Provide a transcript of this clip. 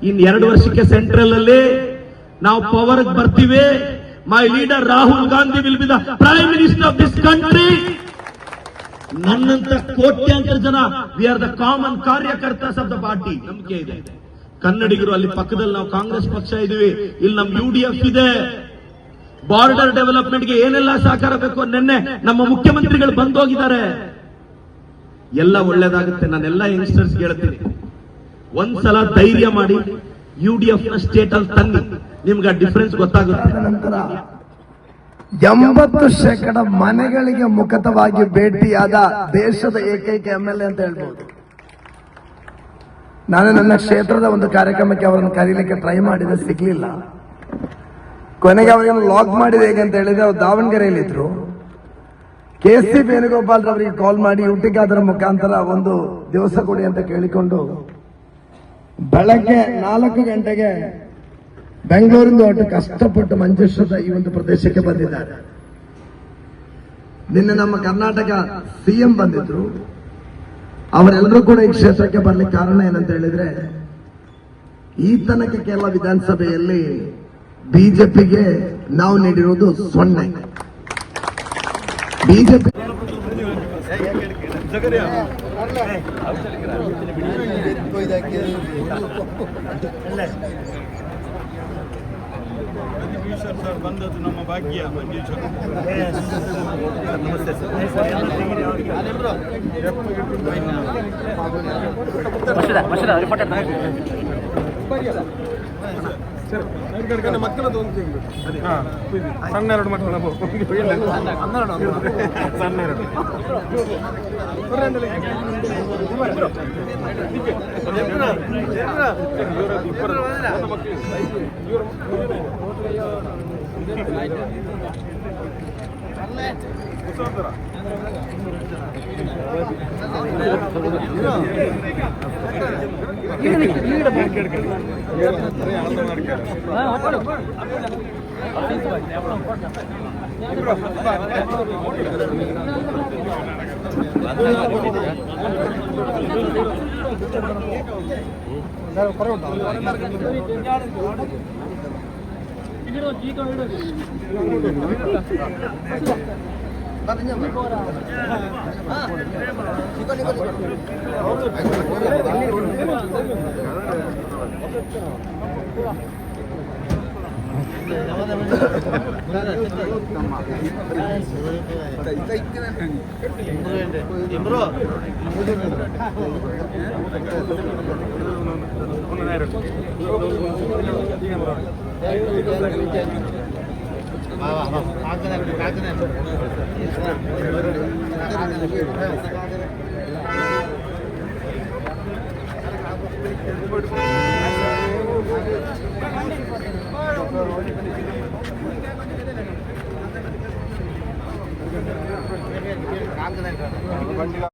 ಇನ್ 2 ವರ್ಷಕ್ಕೆ ಸೆಂಟ್ರಲ್ ಅಲ್ಲಿ ನಾವು ಪವರ್ ಬರ್ತೀವಿ. My leader Rahul Gandhi will be the prime minister of this country. ನನ್ನಂತ ಕೋಟ್ಯಾಂತರ ಜನ ವಿ ಆರ್ ದ ಕಾಮನ್ ಕಾರ್ಯಕರ್ತಸ್ ಆಫ್ ದ ಪಾರ್ಟಿ. ನಂಬಿಕೆ ಇದೆ. ಕನ್ನಡಿಗರು ಅಲ್ಲಿ ಪಕ್ಕದಲ್ಲಿ ನಾವು ಕಾಂಗ್ರೆಸ್ ಪಕ್ಷ ಇದೀವಿ, ಇಲ್ಲಿ ನಮ್ UDF ಇದೆ. ಬಾರ್ಡರ್ ಡೆವಲಪ್ಮೆಂಟ್ಗೆ ಏನೆಲ್ಲ ಸಹಕಾರ ಬೇಕು ನಿನ್ನೆ ನಮ್ಮ ಮುಖ್ಯಮಂತ್ರಿಗಳು ಬಂದೋಗಿದ್ದಾರೆ. ಎಲ್ಲ ಒಳ್ಳೇದಾಗುತ್ತೆ. ನಾನೆಲ್ಲ ಯಂಗ್ಸ್ಟರ್ಸ್ ಹೇಳ್ತೀನಿ, ಒಂದ್ಸಲ ಧೈರ್ಯ ಮಾಡಿ UDF ನ ಸ್ಟೇಟ್ ಅಲ್ಲಿ ತನ್ನಿ, ನಿಮ್ಗೆ ಡಿಫರೆನ್ಸ್ ಗೊತ್ತಾಗುತ್ತೆ. ನಂತರ 80% ಮನೆಗಳಿಗೆ ಮುಖತವಾಗಿ ಭೇಟಿಯಾದ ದೇಶದ ಏಕೈಕ MLA ಅಂತ ಹೇಳ್ಬೋದು. ನಾನು ನನ್ನ ಕ್ಷೇತ್ರದ ಒಂದು ಕಾರ್ಯಕ್ರಮಕ್ಕೆ ಅವರನ್ನು ಕರೀಲಿಕ್ಕೆ ಟ್ರೈ ಮಾಡಿದೆ, ಸಿಗ್ಲಿಲ್ಲ. ಕೊನೆಗೆ ಅವರಿಗೆ ಲಾಕ್ ಮಾಡಿದೆ. ಹೇಗಂತ ಹೇಳಿದ್ರೆ ಅವ್ರು ದಾವಣಗೆರೆಯಲ್ಲಿದ್ರು. KC ವೇಣುಗೋಪಾಲ್ ಅವರಿಗೆ ಕಾಲ್ ಮಾಡಿ ಯುಟಿಗಾದರ ಮುಖಾಂತರ ಒಂದು ದಿವಸ ಕೊಡಿ ಅಂತ ಕೇಳಿಕೊಂಡು ಬೆಳಗ್ಗೆ 4 ಗಂಟೆಗೆ ಬೆಂಗಳೂರಿಂದ ಹೊರಟು ಕಷ್ಟಪಟ್ಟು ಮಂಜೇಶ್ವರದ ಈ ಒಂದು ಪ್ರದೇಶಕ್ಕೆ ಬಂದಿದ್ದಾರೆ. ನಿನ್ನೆ ನಮ್ಮ ಕರ್ನಾಟಕ CM ಬಂದಿದ್ರು. ಅವರೆಲ್ಲರೂ ಕೂಡ ಈ ಕ್ಷೇತ್ರಕ್ಕೆ ಬರ್ಲಿಕ್ಕೆ ಕಾರಣ ಏನಂತ ಹೇಳಿದ್ರೆ, ಈ ತನಕ ಕೇರಳ ವಿಧಾನಸಭೆಯಲ್ಲಿ ಬಿಜೆಪಿಗೆ ನಾವು ನೀಡಿರುವುದು 0. ಬಿಜೆಪಿ ಸರ್ ಬಂದದ್ದು ನಮ್ಮ ಭಾಗ್ಯ. ನಮಸ್ತೆ ಸರ್. ಮಕ್ಕಳದ್ದು ಒಂದು ತಿಂಗಳು ಸಣ್ಣ 2 ಮಕ್ಕಳ ಸಣ್ಣ 4